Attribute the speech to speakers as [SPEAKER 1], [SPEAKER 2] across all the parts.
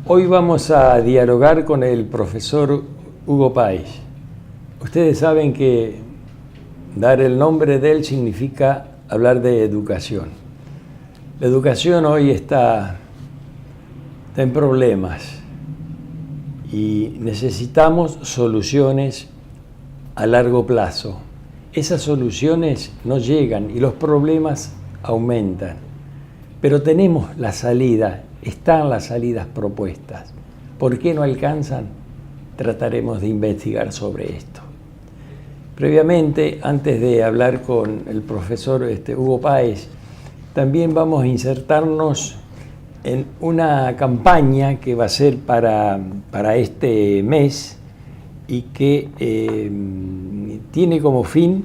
[SPEAKER 1] Hoy vamos a dialogar con el profesor Hugo Páez. Ustedes saben que dar el nombre de él significa hablar de educación. La educación hoy está en problemas y necesitamos soluciones a largo plazo. Esas soluciones no llegan y los problemas aumentan. Pero tenemos la salida, están las salidas propuestas. ¿Por qué no alcanzan? Trataremos de investigar sobre esto. Previamente, antes de hablar con el profesor Hugo Páez, también vamos a insertarnos en una campaña que va a ser para este mes y que tiene como fin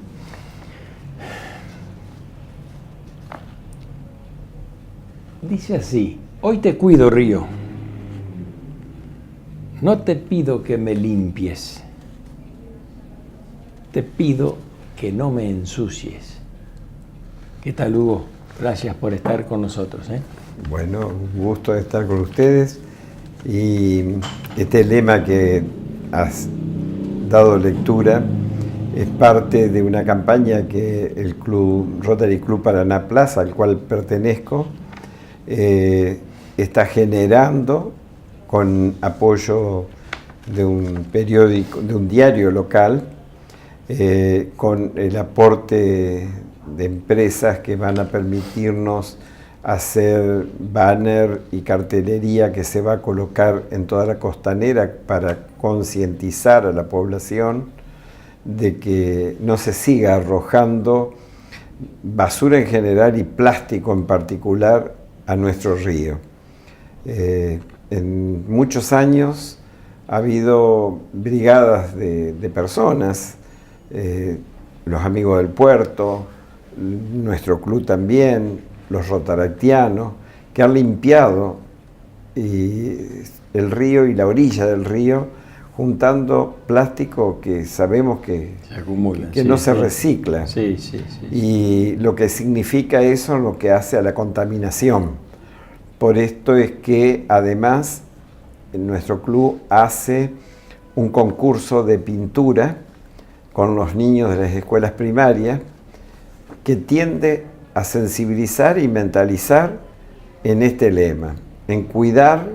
[SPEAKER 1] dice así: hoy te cuido, río, no te pido que me limpies, te pido que no me ensucies. ¿Qué tal, Hugo? Gracias por estar con nosotros.
[SPEAKER 2] Bueno, un gusto de estar con ustedes. Y este lema que has dado lectura es parte de una campaña que el Rotary Club Paraná Plaza, al cual pertenezco, está generando con apoyo de un periódico, de un diario local, con el aporte de empresas que van a permitirnos hacer banner y cartelería que se va a colocar en toda la costanera para concientizar a la población de que no se siga arrojando basura en general y plástico en particular a nuestro río. En muchos años ha habido brigadas de personas, los amigos del puerto, nuestro club también, los rotaractianos, que han limpiado el río y la orilla del río, juntando plástico que sabemos que se acumula, que sí, no se recicla.
[SPEAKER 1] Sí.
[SPEAKER 2] Y lo que significa eso, lo que hace a la contaminación. Por esto es que además nuestro club hace un concurso de pintura con los niños de las escuelas primarias que tiende a sensibilizar y mentalizar en este lema, en cuidar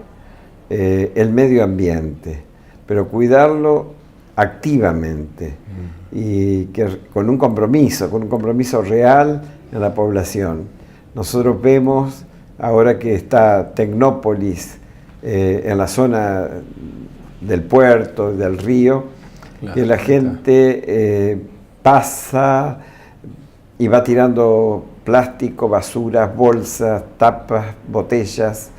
[SPEAKER 2] el medio ambiente, pero cuidarlo activamente y que con un compromiso real en la población. Nosotros vemos, ahora que está Tecnópolis en la zona del puerto, del río, claro, que la gente pasa y va tirando plástico, basuras, bolsas, tapas, botellas,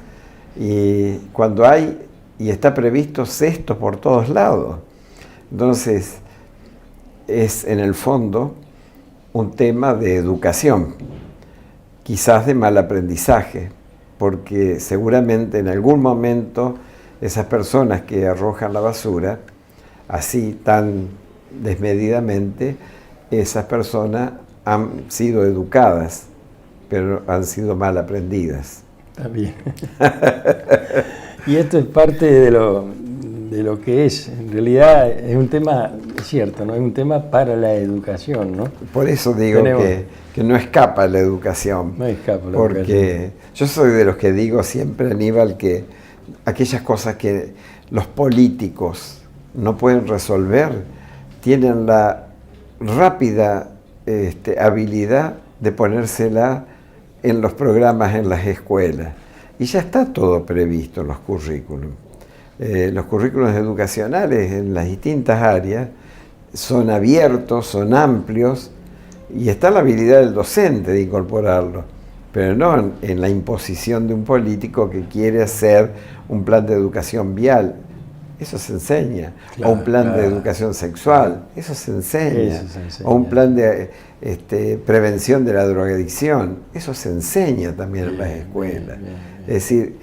[SPEAKER 2] y cuando hay, y está previsto, cestos por todos lados. Entonces, es en el fondo un tema de educación, quizás de mal aprendizaje, porque seguramente en algún momento esas personas que arrojan la basura, así tan desmedidamente, esas personas han sido educadas, pero han sido mal aprendidas.
[SPEAKER 1] Está bien. Y esto es parte de lo que es. En realidad es un tema, es cierto, ¿no? Es un tema para la educación, ¿no?
[SPEAKER 2] Por eso digo que no escapa la educación.
[SPEAKER 1] No escapa la
[SPEAKER 2] porque
[SPEAKER 1] educación.
[SPEAKER 2] Yo soy de los que digo siempre, Aníbal, que aquellas cosas que los políticos no pueden resolver tienen la rápida habilidad de ponérsela en los programas en las escuelas. Y ya está todo previsto en los currículums. Los currículums educacionales en las distintas áreas son abiertos, son amplios, y está la habilidad del docente de incorporarlo, pero no en la imposición de un político que quiere hacer un plan de educación vial. Eso se enseña. Claro, o un plan de educación sexual. Eso se enseña. O un plan de prevención de la drogadicción. Eso se enseña también en las escuelas. Es decir,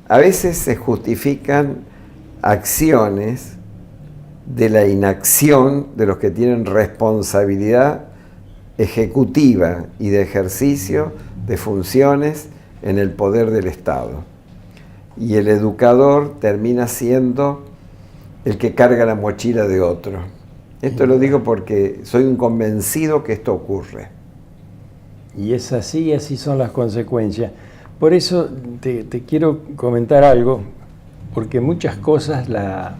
[SPEAKER 2] a veces se justifican acciones de la inacción de los que tienen responsabilidad ejecutiva y de ejercicio de funciones en el poder del Estado. y el educador termina siendo el que carga la mochila de otro. Esto lo digo porque soy un convencido que esto ocurre.
[SPEAKER 1] Y es así, y así son las consecuencias. Por eso te quiero comentar algo, porque muchas cosas las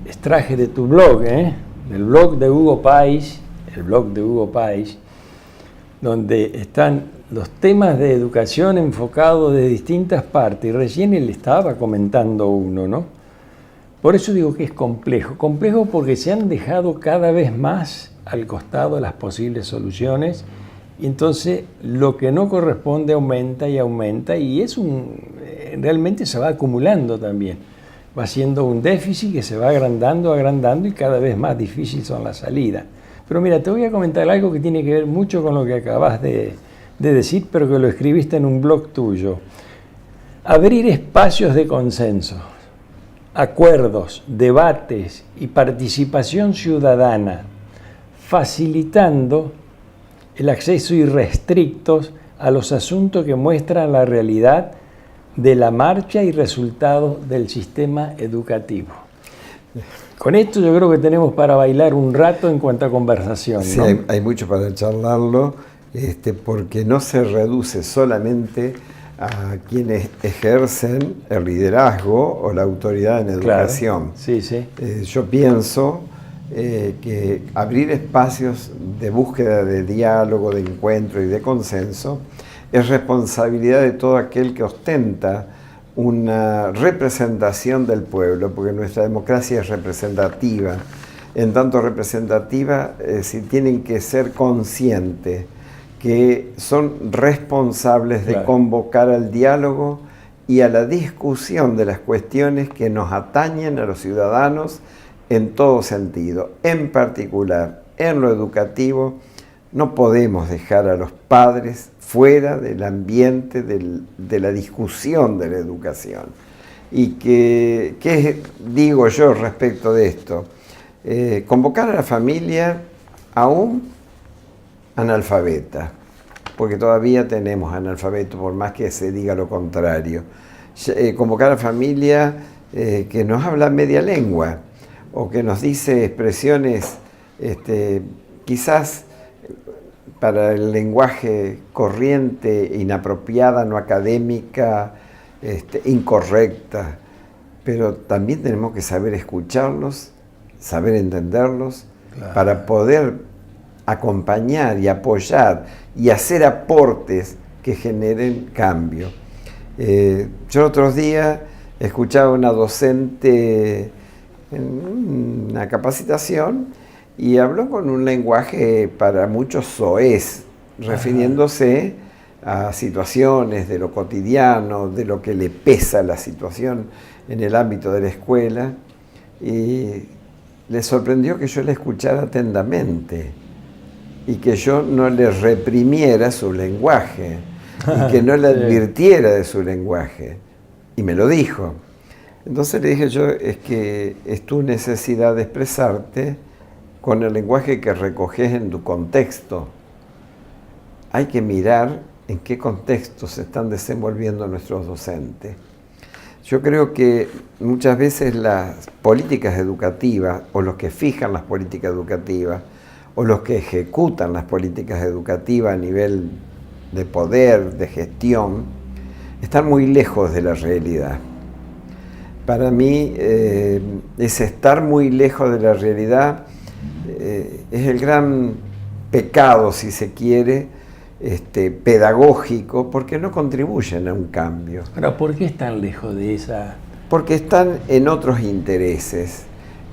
[SPEAKER 1] extraje de tu blog, del blog de Hugo Páez, el blog de Hugo Páez, donde están los temas de educación enfocados de distintas partes. Y recién él estaba comentando uno, ¿no? Por eso digo que es complejo. Complejo porque se han dejado cada vez más al costado las posibles soluciones, y entonces lo que no corresponde aumenta y aumenta, y realmente se va acumulando también. Va siendo un déficit que se va agrandando, y cada vez más difícil son las salidas. Pero mira, te voy a comentar algo que tiene que ver mucho con lo que acabas de decir, pero que lo escribiste en un blog tuyo. Abrir espacios de consenso, acuerdos, debates y participación ciudadana, facilitando el acceso irrestricto a los asuntos que muestran la realidad de la marcha y resultados del sistema educativo. Con esto yo creo que tenemos para bailar un rato en cuanto a conversación, ¿no?
[SPEAKER 2] Sí, hay mucho para charlarlo, porque no se reduce solamente a quienes ejercen el liderazgo o la autoridad en educación.
[SPEAKER 1] Claro. Sí, sí.
[SPEAKER 2] Yo pienso que abrir espacios de búsqueda de diálogo, de encuentro y de consenso es responsabilidad de todo aquel que ostenta una representación del pueblo, porque nuestra democracia es representativa. En tanto representativa, si tienen que ser conscientes que son responsables de convocar al diálogo y a la discusión de las cuestiones que nos atañen a los ciudadanos en todo sentido. En particular, en lo educativo, no podemos dejar a los padres fuera del ambiente de la discusión de la educación. ¿Y qué digo yo respecto de esto? Convocar a la familia aún analfabeta, porque todavía tenemos analfabetos, por más que se diga lo contrario. Convocar a la familia que nos habla media lengua, o que nos dice expresiones quizás para el lenguaje corriente, inapropiada, no académica, incorrecta, pero también tenemos que saber escucharlos, saber entenderlos, claro, para poder acompañar y apoyar y hacer aportes que generen cambio. Yo otros días escuchaba a una docente en una capacitación y habló con un lenguaje para muchos soez, refiriéndose a situaciones de lo cotidiano, de lo que le pesa la situación en el ámbito de la escuela, y le sorprendió que yo le escuchara atentamente y que yo no le reprimiera su lenguaje y que no le advirtiera de su lenguaje, y me lo dijo. Entonces le dije yo, es que es tu necesidad de expresarte con el lenguaje que recoges en tu contexto. Hay que mirar en qué contexto se están desenvolviendo nuestros docentes. Yo creo que muchas veces las políticas educativas, o los que fijan las políticas educativas, o los que ejecutan las políticas educativas a nivel de poder, de gestión, están muy lejos de la realidad. Para mí, ese estar muy lejos de la realidad es el gran pecado, si se quiere, pedagógico, porque no contribuyen a un cambio.
[SPEAKER 1] Ahora, ¿por qué están lejos de esa?
[SPEAKER 2] Porque están en otros intereses,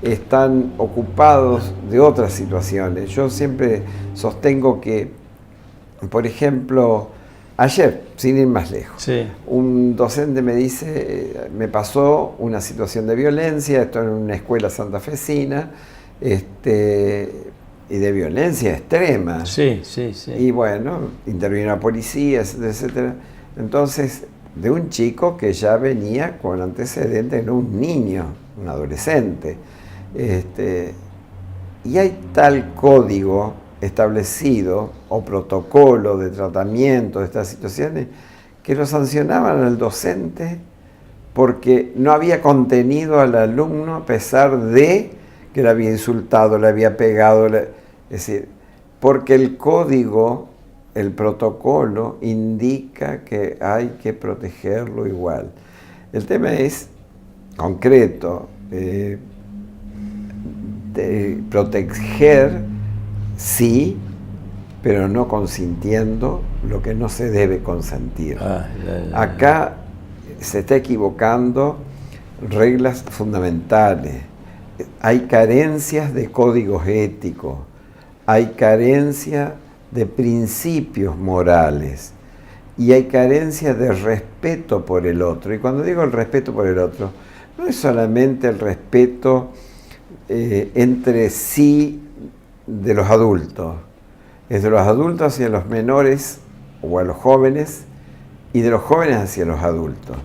[SPEAKER 2] están ocupados de otras situaciones. Yo siempre sostengo que, por ejemplo, ayer, sin ir más lejos,
[SPEAKER 1] sí,
[SPEAKER 2] un docente me dice, me pasó una situación de violencia, esto en una escuela santafesina, y de violencia extrema.
[SPEAKER 1] Sí, sí, sí.
[SPEAKER 2] Y bueno, intervino la policía, etcétera. Entonces, de un chico que ya venía con antecedentes, no un niño, un adolescente. Y hay tal código establecido o protocolo de tratamiento de estas situaciones que lo sancionaban al docente porque no había contenido al alumno a pesar de que le había insultado, le había pegado, es decir, porque el código, el protocolo indica que hay que protegerlo igual. El tema es concreto, de proteger sí, pero no consintiendo lo que no se debe consentir. Acá se está equivocando reglas fundamentales. Hay carencias de códigos éticos, hay carencia de principios morales y hay carencia de respeto por el otro. Y cuando digo el respeto por el otro, no es solamente el respeto entre sí de los adultos, es de los adultos hacia los menores o a los jóvenes y de los jóvenes hacia los adultos.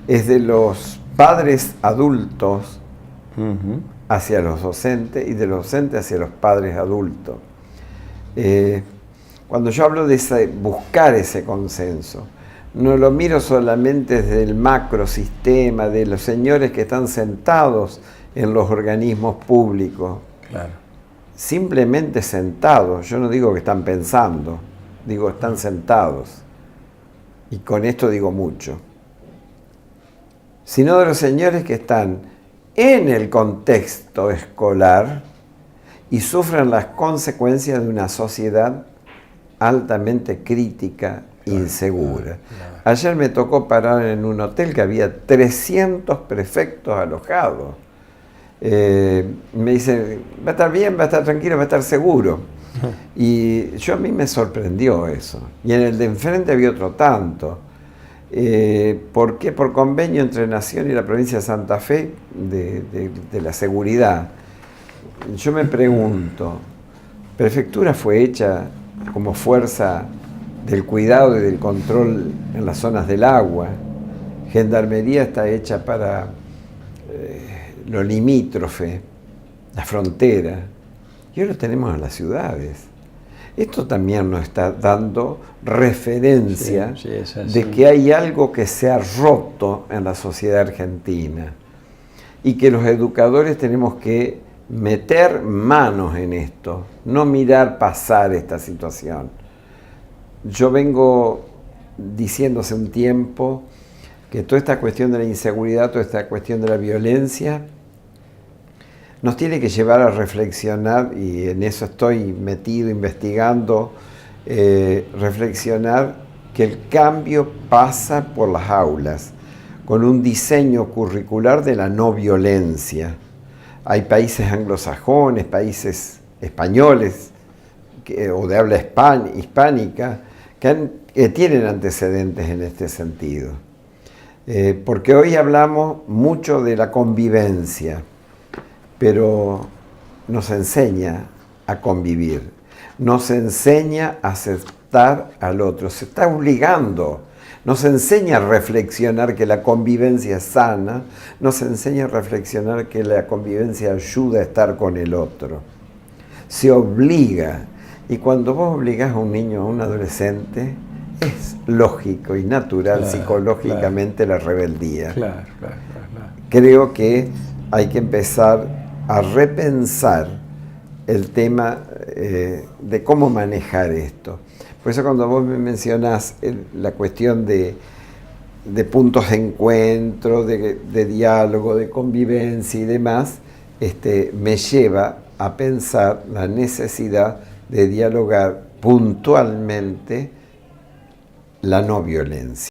[SPEAKER 2] Es de los padres adultos hacia los docentes y de los docentes hacia los padres adultos. Cuando yo hablo de buscar ese consenso, no lo miro solamente desde el macrosistema de los señores que están sentados en los organismos públicos.
[SPEAKER 1] Claro.
[SPEAKER 2] Simplemente sentados, yo no digo que están pensando, digo están sentados. Y con esto digo mucho. Sino de los señores que están en el contexto escolar y sufren las consecuencias de una sociedad altamente crítica, insegura. Ayer me tocó parar en un hotel que había 300 prefectos alojados. Me dicen, va a estar bien, va a estar tranquilo, va a estar seguro. Y a mí me sorprendió eso. Y en el de enfrente había otro tanto. ¿Por qué? Por convenio entre Nación y la provincia de Santa Fe de la seguridad. Yo me pregunto, ¿prefectura fue hecha como fuerza del cuidado y del control en las zonas del agua? Gendarmería está hecha para lo limítrofe, la frontera, y ahora tenemos en las ciudades. Esto también nos está dando referencia de que hay algo que se ha roto en la sociedad argentina y que los educadores tenemos que meter manos en esto, no mirar pasar esta situación. Yo vengo diciendo hace un tiempo que toda esta cuestión de la inseguridad, toda esta cuestión de la violencia, nos tiene que llevar a reflexionar, y en eso estoy metido, investigando, reflexionar que el cambio pasa por las aulas, con un diseño curricular de la no violencia. Hay países anglosajones, países españoles, o de habla hispánica, que tienen antecedentes en este sentido. Porque hoy hablamos mucho de la convivencia, pero nos enseña a convivir, nos enseña a aceptar al otro, se está obligando, nos enseña a reflexionar que la convivencia es sana, nos enseña a reflexionar que la convivencia ayuda a estar con el otro, se obliga, y cuando vos obligás a un niño, a un adolescente, es lógico y natural psicológicamente la rebeldía. Creo que hay que empezar a repensar el tema de cómo manejar esto. Por eso cuando vos me mencionás la cuestión de puntos de encuentro, de diálogo, de convivencia y demás, me lleva a pensar la necesidad de dialogar puntualmente la no violencia.